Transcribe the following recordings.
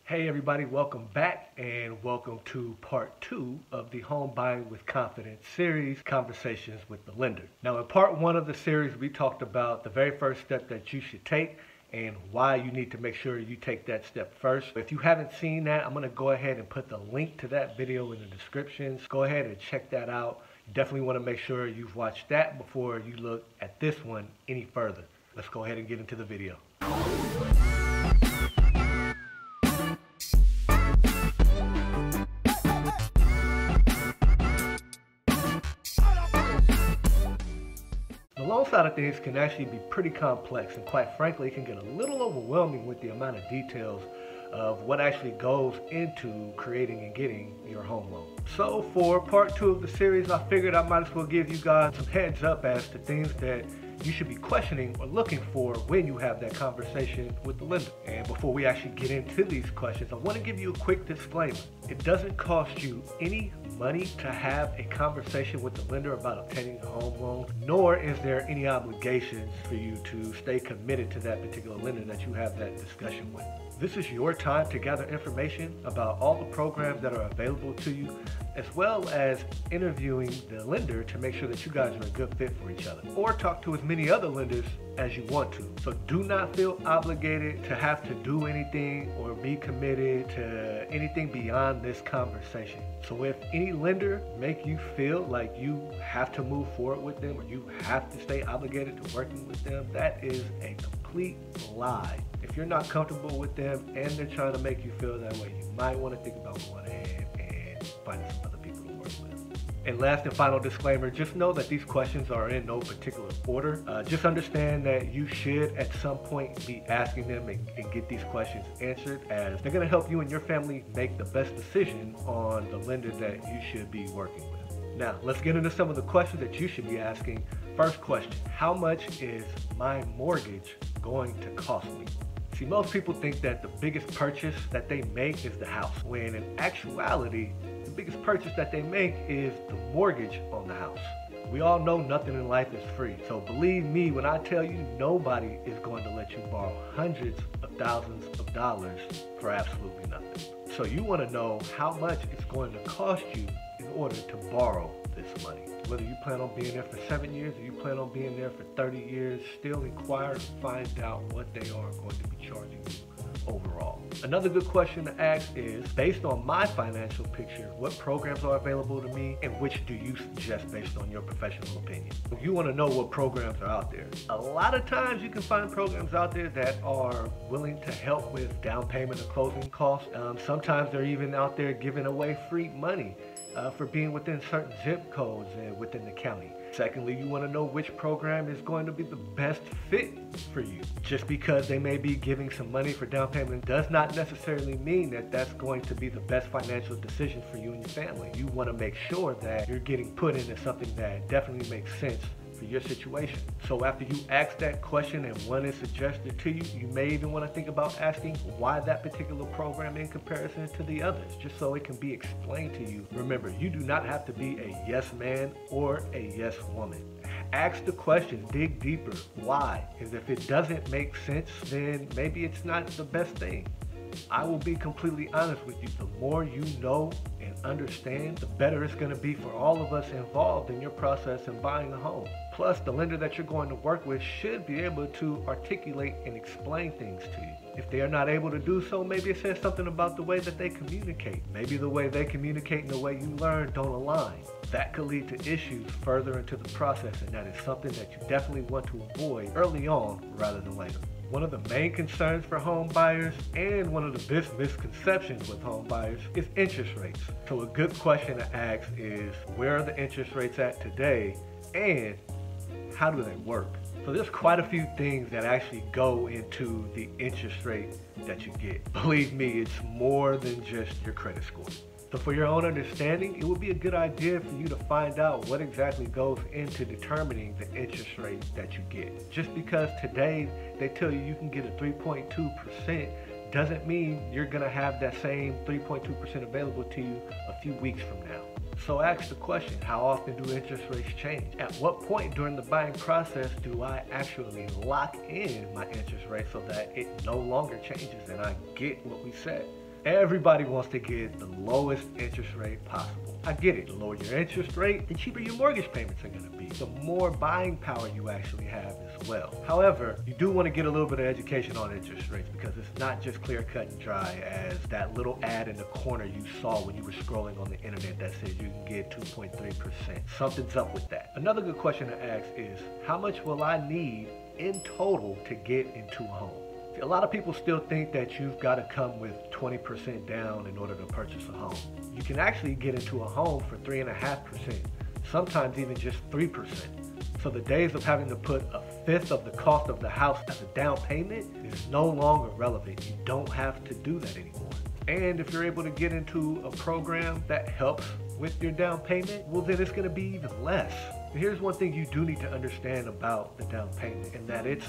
Hey everybody, welcome back and welcome to part 2 of the Home Buying with Confidence series, Conversations with the Lender. Now in part 1 of the series, we talked about the very first step that you should take and why you need to make sure you take that step first. If you haven't seen that, I'm going to go ahead and put the link to that video in the description. Go ahead and check that out. You definitely want to make sure you've watched that before you look at this one any further. Let's go ahead and get into the video. The loan side of things can actually be pretty complex, and quite frankly, it can get a little overwhelming with the amount of details of what actually goes into creating and getting your home loan. So for part 2 of the series, I figured I might as well give you guys some heads up as to things that you should be questioning or looking for when you have that conversation with the lender. And before we actually get into these questions, I want to give you a quick disclaimer. It doesn't cost you any money to have a conversation with the lender about obtaining a home loan, nor is there any obligations for you to stay committed to that particular lender that you have that discussion with. This is your time to gather information about all the programs that are available to you, as well as interviewing the lender to make sure that you guys are a good fit for each other, or talk to as many other lenders as you want to. So do not feel obligated to have to do anything or be committed to anything beyond this conversation. So if any lender make you feel like you have to move forward with them or you have to stay obligated to working with them, that is a complete lie. If you're not comfortable with them and they're trying to make you feel that way, you might want to think about going ahead and finding some other people to work with. And last and final disclaimer, just know that these questions are in no particular order. Just understand that you should at some point be asking them and get these questions answered, as they're going to help you and your family make the best decision on the lender that you should be working with. Now, let's get into some of the questions that you should be asking. First question, how much is my mortgage going to cost me? See, most people think that the biggest purchase that they make is the house, when in actuality, the biggest purchase that they make is the mortgage on the house. We all know nothing in life is free. So believe me when I tell you, nobody is going to let you borrow hundreds of thousands of dollars for absolutely nothing. So you want to know how much it's going to cost you in order to borrow this money. Whether you plan on being there for 7 years or you plan on being there for 30 years, still inquire and find out what they are going to be charging you overall. Another good question to ask is, based on my financial picture, what programs are available to me and which do you suggest based on your professional opinion? You want to know what programs are out there. A lot of times you can find programs out there that are willing to help with down payment or closing costs. Sometimes they're even out there giving away free money for being within certain zip codes and within the county. Secondly, you want to know which program is going to be the best fit for you. Just because they may be giving some money for down payment does not necessarily mean that that's going to be the best financial decision for you and your family. You want to make sure that you're getting put into something that definitely makes sense for your situation. So after you ask that question and one is suggested to you, you may even want to think about asking why that particular program in comparison to the others, just so it can be explained to you. Remember, you do not have to be a yes man or a yes woman. Ask the question, dig deeper. Why? Because if it doesn't make sense, then maybe it's not the best thing. I will be completely honest with you. The more you know and understand, the better it's going to be for all of us involved in your process in buying a home. Plus, the lender that you're going to work with should be able to articulate and explain things to you. If they are not able to do so, maybe it says something about the way that they communicate. Maybe the way they communicate and the way you learn don't align. That could lead to issues further into the process, and that is something that you definitely want to avoid early on rather than later. One of the main concerns for home buyers and one of the biggest misconceptions with home buyers is interest rates. So a good question to ask is, where are the interest rates at today and how do they work? So there's quite a few things that actually go into the interest rate that you get. Believe me, it's more than just your credit score. So for your own understanding, it would be a good idea for you to find out what exactly goes into determining the interest rate that you get. Just because today they tell you you can get a 3.2% doesn't mean you're going to have that same 3.2% available to you a few weeks from now. So ask the question, how often do interest rates change? At what point during the buying process do I actually lock in my interest rate so that it no longer changes and I get what we said? Everybody wants to get the lowest interest rate possible. I get it. The lower your interest rate, the cheaper your mortgage payments are going to be. The more buying power you actually have as well. However, you do want to get a little bit of education on interest rates because it's not just clear cut and dry as that little ad in the corner you saw when you were scrolling on the internet that says you can get 2.3%. Something's up with that. Another good question to ask is, how much will I need in total to get into a home? A lot of people still think that you've got to come with 20% down in order to purchase a home. You can actually get into a home for 3.5%, sometimes even just 3%. So the days of having to put a fifth of the cost of the house as a down payment is no longer relevant. You don't have to do that anymore. And if you're able to get into a program that helps with your down payment, well then it's going to be even less. And here's one thing you do need to understand about the down payment, and that it's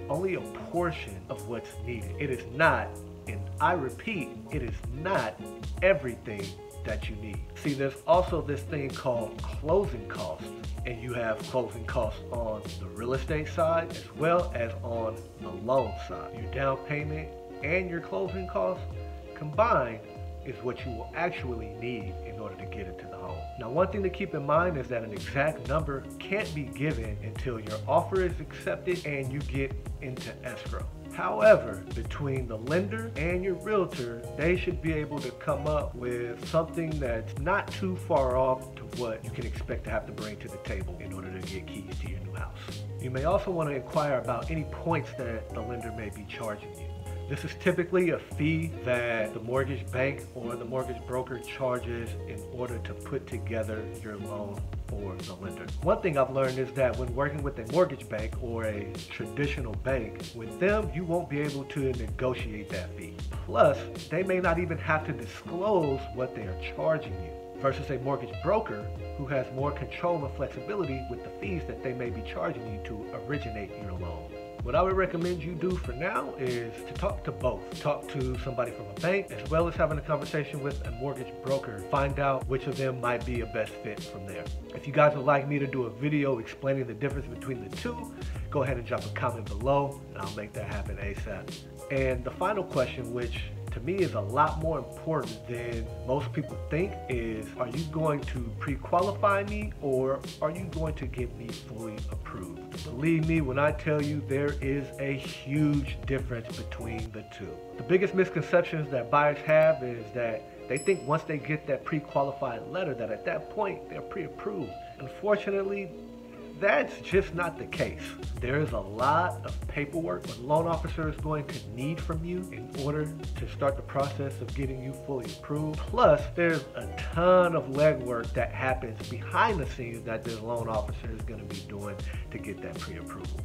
only a portion of what's needed. It is not, and I repeat, it is not everything that you need. See, there's also this thing called closing costs, and you have closing costs on the real estate side as well as on the loan side. Your down payment and your closing costs combined is what you will actually need in order to get into the home. Now, one thing to keep in mind is that an exact number can't be given until your offer is accepted and you get into escrow. However, between the lender and your realtor, they should be able to come up with something that's not too far off to what you can expect to have to bring to the table in order to get keys to your new house. You may also want to inquire about any points that the lender may be charging you. This is typically a fee that the mortgage bank or the mortgage broker charges in order to put together your loan for the lender. One thing I've learned is that when working with a mortgage bank or a traditional bank, with them, you won't be able to negotiate that fee. Plus, they may not even have to disclose what they are charging you, versus a mortgage broker who has more control and flexibility with the fees that they may be charging you to originate your loan. What I would recommend you do for now is to talk to both. Talk to somebody from a bank as well as having a conversation with a mortgage broker. Find out which of them might be a best fit from there. If you guys would like me to do a video explaining the difference between the two, go ahead and drop a comment below and I'll make that happen ASAP. And the final question, which to me is a lot more important than most people think, is are you going to pre-qualify me or are you going to get me fully approved? Believe me when I tell you there is a huge difference between the two. The biggest misconceptions that buyers have is that they think once they get that pre-qualified letter that at that point they're pre-approved. Unfortunately, that's just not the case. There is a lot of paperwork a loan officer is going to need from you in order to start the process of getting you fully approved. Plus, there's a ton of legwork that happens behind the scenes that the loan officer is going to be doing to get that pre-approval.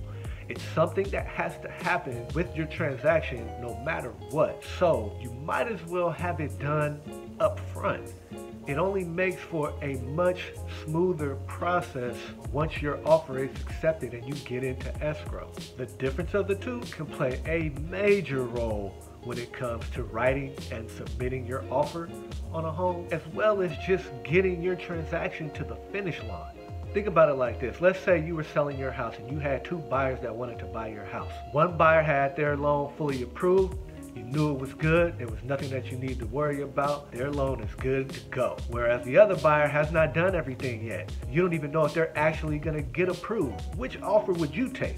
It's something that has to happen with your transaction no matter what. So you might as well have it done up front. It only makes for a much smoother process once your offer is accepted and you get into escrow. The difference of the two can play a major role when it comes to writing and submitting your offer on a home, as well as just getting your transaction to the finish line. Think about it like this. Let's say you were selling your house and you had two buyers that wanted to buy your house. One buyer had their loan fully approved. You knew it was good. There was nothing that you need to worry about. Their loan is good to go. Whereas the other buyer has not done everything yet. You don't even know if they're actually going to get approved. Which offer would you take?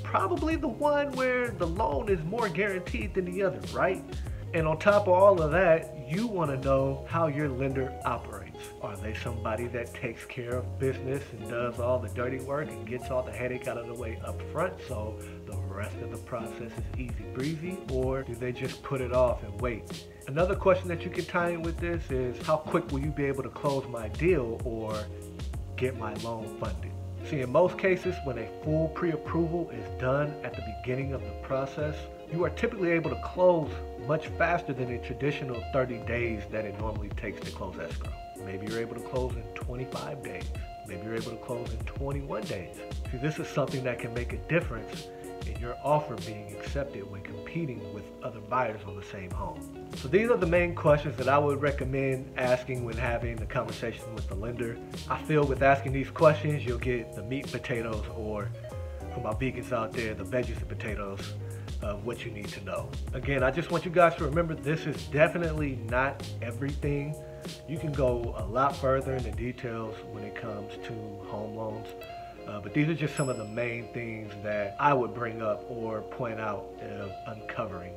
Probably the one where the loan is more guaranteed than the other, right? And on top of all of that, you want to know how your lender operates. Are they somebody that takes care of business and does all the dirty work and gets all the headache out of the way up front so the rest of the process is easy breezy? Or do they just put it off and wait? Another question that you can tie in with this is, how quick will you be able to close my deal or get my loan funded? See, in most cases, when a full pre-approval is done at the beginning of the process, you are typically able to close much faster than the traditional 30 days that it normally takes to close escrow. Maybe you're able to close in 25 days. Maybe you're able to close in 21 days. See, this is something that can make a difference in your offer being accepted when competing with other buyers on the same home. So these are the main questions that I would recommend asking when having a conversation with the lender. I feel with asking these questions, you'll get the meat and potatoes, or for my vegans out there, the veggies and potatoes of what you need to know. Again, I just want you guys to remember this is definitely not everything. You can go a lot further in the details when it comes to home loans. But these are just some of the main things that I would bring up or point out of uncovering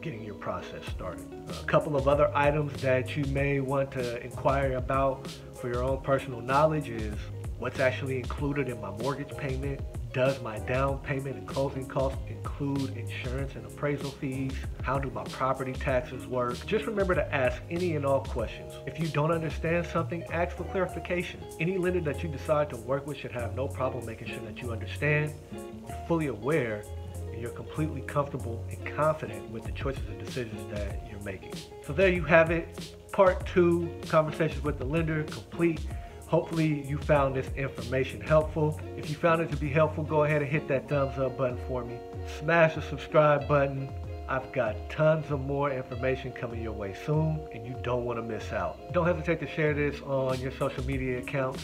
getting your process started. A couple of other items that you may want to inquire about for your own personal knowledge is what's actually included in my mortgage payment. Does my down payment and closing costs include insurance and appraisal fees? How do my property taxes work? Just remember to ask any and all questions. If you don't understand something, ask for clarification. Any lender that you decide to work with should have no problem making sure that you understand, you're fully aware, and you're completely comfortable and confident with the choices and decisions that you're making. So there you have it. Part 2, conversations with the lender, complete. Hopefully you found this information helpful. If you found it to be helpful, go ahead and hit that thumbs up button for me. Smash the subscribe button. I've got tons of more information coming your way soon, and you don't want to miss out. Don't hesitate to share this on your social media accounts.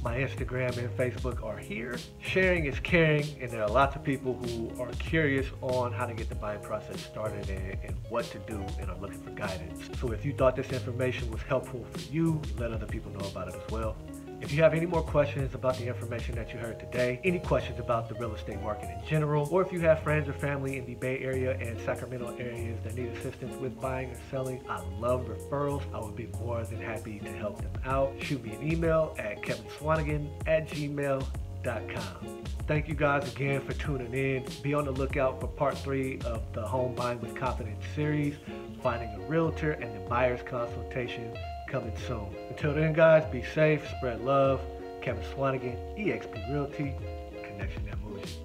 My Instagram and Facebook are here. Sharing is caring, and there are lots of people who are curious on how to get the buying process started and what to do and are looking for guidance. So if you thought this information was helpful for you, let other people know about it as well. If you have any more questions about the information that you heard today, any questions about the real estate market in general, or if you have friends or family in the Bay Area and Sacramento areas that need assistance with buying or selling, I love referrals. I would be more than happy to help them out. Shoot me an email at kevinswanigan@gmail.com. Thank you guys again for tuning in. Be on the lookout for part 3 of the Home Buying with Confidence series, Finding a Realtor and the Buyer's Consultation, coming soon. Until then, guys, be safe, spread love. Kevin Swanigan, eXp Realty, connection that moves you.